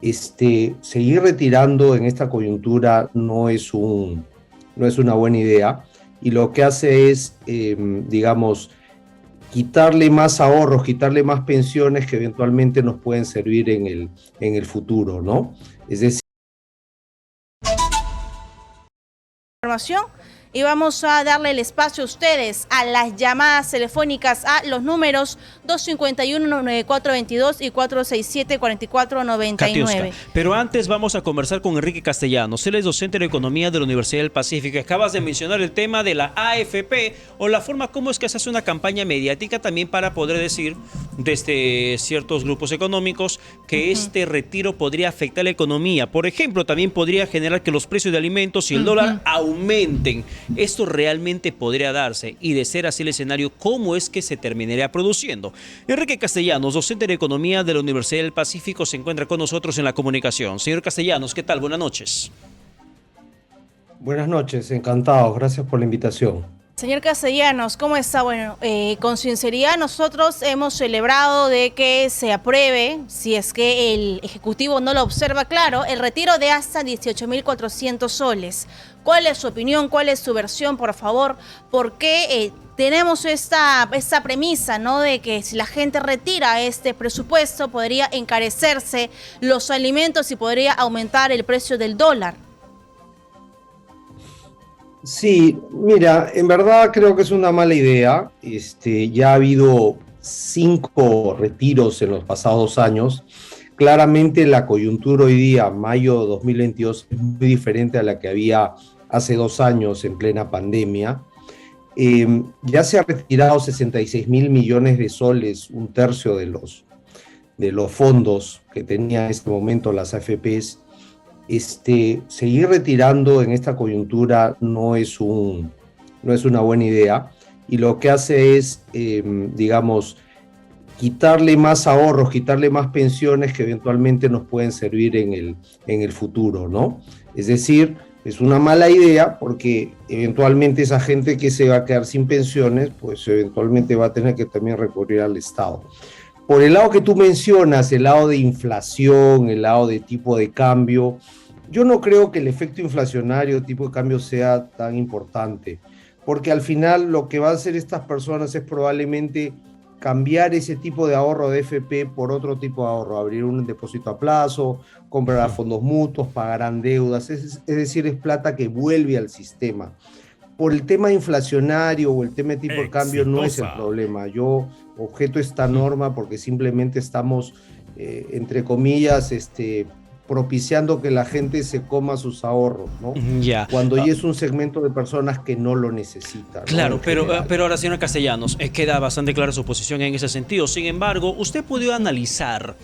Seguir retirando en esta coyuntura no es una buena idea, y lo que hace es, digamos, quitarle más ahorros, quitarle más pensiones que eventualmente nos pueden servir en el futuro, ¿no? Es decir, Información y vamos a darle el espacio a ustedes a las llamadas telefónicas a los números 251-9422 y 467-4499. Katiuska. Pero antes vamos a conversar con Enrique Castellanos. Él es docente de Economía de la Universidad del Pacífico. Acabas de mencionar el tema de la AFP o la forma como es que se hace una campaña mediática también para poder decir desde ciertos grupos económicos que este retiro podría afectar la economía. Por ejemplo, también podría generar que los precios de alimentos y el dólar aumenten. Esto realmente podría darse, y de ser así el escenario, ¿cómo es que se terminaría produciendo? Enrique Castellanos, docente de Economía de la Universidad del Pacífico, se encuentra con nosotros en la comunicación. Señor Castellanos, ¿qué tal? Buenas noches. buenas noches, encantado, gracias por la invitación. Señor Castellanos, ¿cómo está? Bueno, con sinceridad nosotros hemos celebrado de que se apruebe, si es que el Ejecutivo no lo observa claro, el retiro de hasta 18.400 soles. ¿Cuál es su opinión? ¿Cuál es su versión, por favor? ¿Por qué tenemos esta premisa, ¿no?, de que si la gente retira este presupuesto podría encarecerse los alimentos y podría aumentar el precio del dólar? Sí, mira, en verdad creo que es una mala idea. Ya ha habido 5 retiros en los pasados años. Claramente la coyuntura hoy día, mayo de 2022, es muy diferente a la que había hace 2 años en plena pandemia. Ya se ha retirado 66.000 millones de soles, un tercio de los fondos que tenía en este momento las AFPs. Seguir retirando en esta coyuntura no es una buena idea, y lo que hace es, digamos, quitarle más ahorros, quitarle más pensiones que eventualmente nos pueden servir en el futuro, ¿no? Es decir, es una mala idea porque eventualmente esa gente que se va a quedar sin pensiones, pues eventualmente va a tener que también recurrir al Estado. Por el lado que tú mencionas, el lado de inflación, el lado de tipo de cambio, yo no creo que el efecto inflacionario tipo de cambio sea tan importante, porque al final lo que van a hacer estas personas es probablemente cambiar ese tipo de ahorro de FP por otro tipo de ahorro, abrir un depósito a plazo, comprar a fondos mutuos, pagarán deudas, es decir, es plata que vuelve al sistema. Por el tema inflacionario o el tema de tipo de cambio no es el problema. Yo objeto esta norma porque simplemente estamos, entre comillas, propiciando que la gente se coma sus ahorros, ¿no? Ya. Cuando ya es un segmento de personas que no lo necesitan, ¿no? Claro, pero ahora, señor Castellanos, queda bastante clara su posición en ese sentido. Sin embargo, usted pudo analizar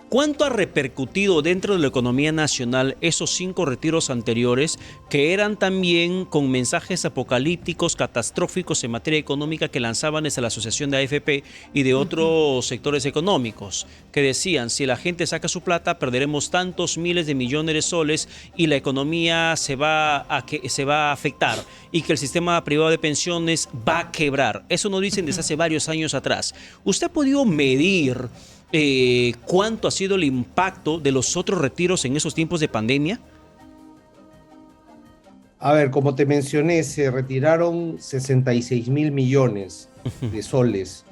¿cuánto ha repercutido dentro de la economía nacional esos 5 retiros anteriores que eran también con mensajes apocalípticos, catastróficos en materia económica que lanzaban desde la Asociación de AFP y de otros sectores económicos? Que decían, si la gente saca su plata, perderemos tantos miles de millones de soles y la economía se va a afectar y que el sistema privado de pensiones va a quebrar. Eso nos dicen desde hace varios años atrás. ¿Usted ha podido medir cuánto ha sido el impacto de los otros retiros en esos tiempos de pandemia? A ver, como te mencioné, se retiraron 66.000 millones de soles.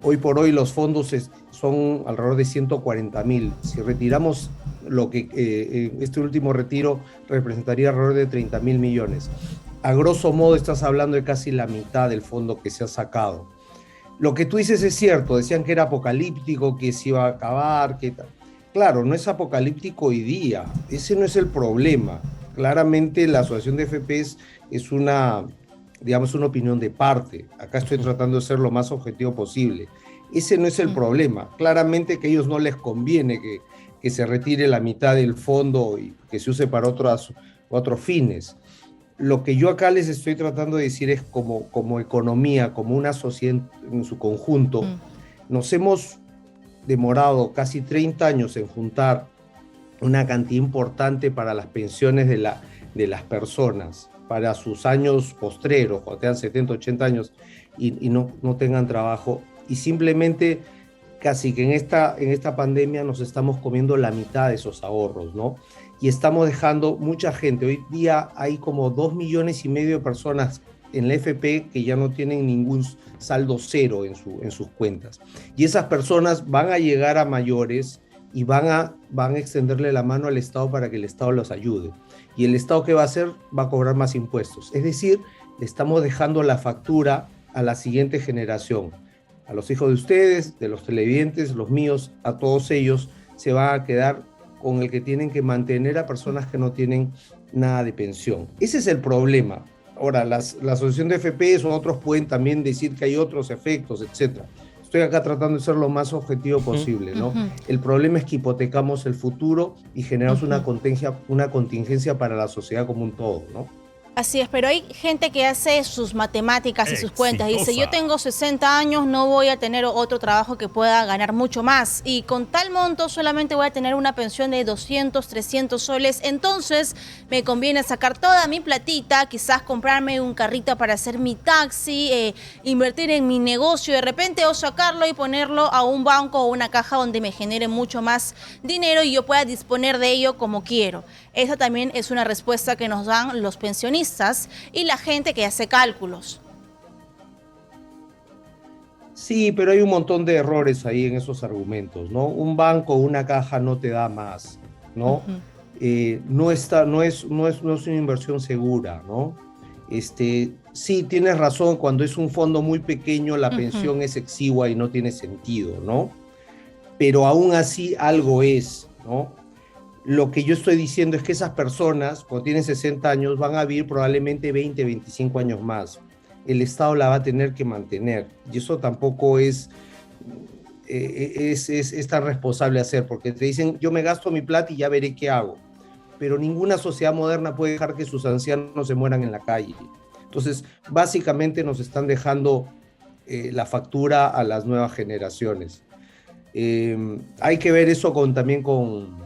Hoy por hoy los fondos son alrededor de 140.000. Si retiramos lo que este último retiro representaría alrededor de 30.000 millones. A grosso modo estás hablando de casi la mitad del fondo que se ha sacado. Lo que tú dices es cierto, decían que era apocalíptico, que se iba a acabar, que tal. Claro, no es apocalíptico hoy día, ese no es el problema. Claramente la asociación de FPs es una, digamos, una opinión de parte. Acá estoy tratando de ser lo más objetivo posible. Ese no es el problema. Claramente que a ellos no les conviene que se retire la mitad del fondo y que se use para otros fines. Lo que yo acá les estoy tratando de decir es como economía, como una sociedad en su conjunto, nos hemos demorado casi 30 años en juntar una cantidad importante para las pensiones de las personas, para sus años postreros, cuando tengan 70, 80 años y no tengan trabajo, y simplemente casi que en esta pandemia nos estamos comiendo la mitad de esos ahorros, ¿no? Y estamos dejando mucha gente. Hoy día hay como 2,5 millones de personas en la FP que ya no tienen ningún saldo cero en sus cuentas. Y esas personas van a llegar a mayores y van a extenderle la mano al Estado para que el Estado los ayude. Y el Estado, ¿qué va a hacer? Va a cobrar más impuestos. Es decir, le estamos dejando la factura a la siguiente generación. A los hijos de ustedes, de los televidentes, los míos, a todos ellos, se van a quedar con el que tienen que mantener a personas que no tienen nada de pensión. Ese es el problema. Ahora, la asociación de FPs o otros pueden también decir que hay otros efectos, etc. Estoy acá tratando de ser lo más objetivo posible, ¿no? El problema es que hipotecamos el futuro y generamos una contingencia para la sociedad como un todo, ¿no? Así es, pero hay gente que hace sus matemáticas y sus cuentas. Dice, yo tengo 60 años, no voy a tener otro trabajo que pueda ganar mucho más. Y con tal monto solamente voy a tener una pensión de 200, 300 soles. Entonces me conviene sacar toda mi platita, quizás comprarme un carrito para hacer mi taxi, invertir en mi negocio de repente o sacarlo y ponerlo a un banco o una caja donde me genere mucho más dinero y yo pueda disponer de ello como quiero. Esa también es una respuesta que nos dan los pensionistas y la gente que hace cálculos. Sí, pero hay un montón de errores ahí en esos argumentos, ¿no? Un banco o una caja no te da más, ¿no? No es una inversión segura, ¿no? Sí, tienes razón, cuando es un fondo muy pequeño la pensión es exigua y no tiene sentido, ¿no? Pero aún así algo es, ¿no? Lo que yo estoy diciendo es que esas personas, cuando tienen 60 años, van a vivir probablemente 20, 25 años más. El Estado la va a tener que mantener. Y eso tampoco es tan responsable hacer, porque te dicen, yo me gasto mi plata y ya veré qué hago. Pero ninguna sociedad moderna puede dejar que sus ancianos se mueran en la calle. Entonces, básicamente nos están dejando la factura a las nuevas generaciones. Hay que ver eso también con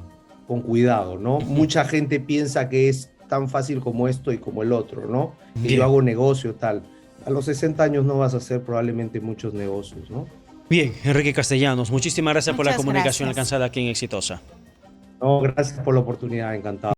cuidado, ¿no? Mucha gente piensa que es tan fácil como esto y como el otro, ¿no? Que yo hago negocio, tal. A los 60 años no vas a hacer probablemente muchos negocios, ¿no? Bien, Enrique Castellanos, muchísimas gracias por la comunicación gracias. alcanzada aquí en Exitosa. No, gracias por la oportunidad, encantado.